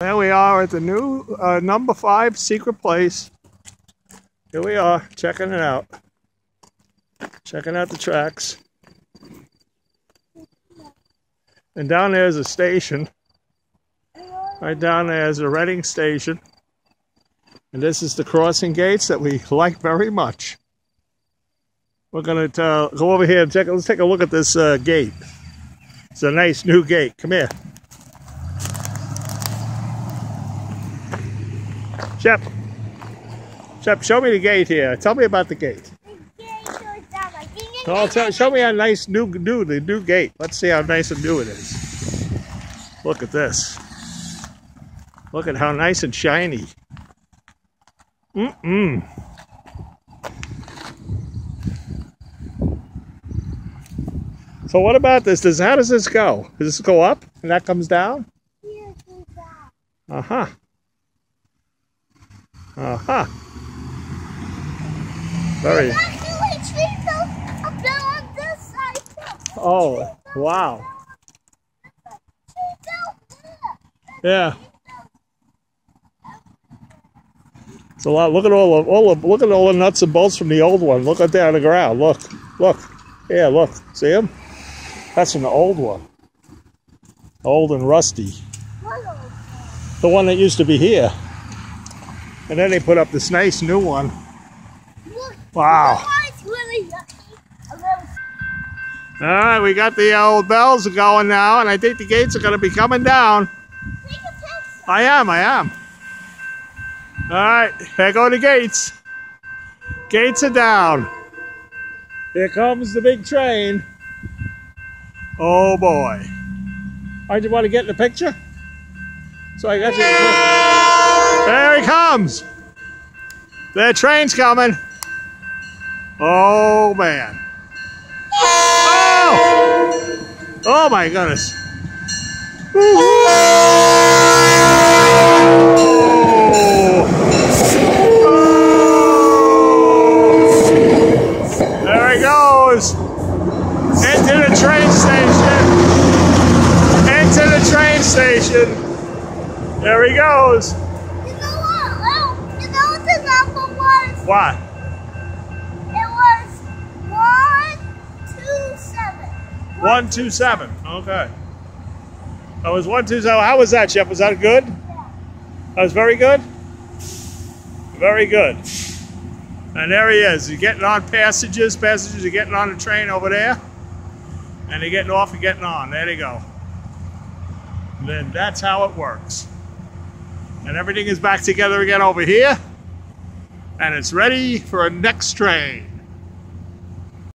There we are at the new number 5 secret place. Here we are, checking it out. Checking out the tracks. And down there is a station. Right down there is a Reading station. And this is the crossing gates that we like very much. We're going to go over here and let's take a look at this gate. It's a nice new gate. Come here. Shep, show me the gate here. Tell me about the gate. Show me a nice new gate. Let's see how nice and new it is. Look at this. Look at how nice and shiny. So what about this? How does this go? Does this go up and that comes down? Yeah, it goes down. Uh-huh. Uh-huh. Very. Oh, wow. Yeah. It's a lot. Look at look at all the nuts and bolts from the old one. Look out there on the ground. Look. Yeah, look. See them? That's from the old one. Old and rusty. The one that used to be here. And then they put up this nice new one. Wow. All right, we got the old bells going now, and I think the gates are going to be coming down. I am. All right, here go the gates. Gates are down. Here comes the big train. Oh boy. All right, you want to get in the picture? So I got you. There he comes. The train's coming. Oh man. Oh! Oh my goodness. There he goes. Into the train station. Into the train station. There he goes. You know what? You know what the number was? What? It was 127. 127. Okay. That was 127. How was that, Shep? Was that good? Yeah. That was very good? Very good. And there he is. He's getting on passengers. Passengers are getting on the train over there. And they're getting off and getting on. There they go. And then that's how it works. And everything is back together again over here. And it's ready for a next train.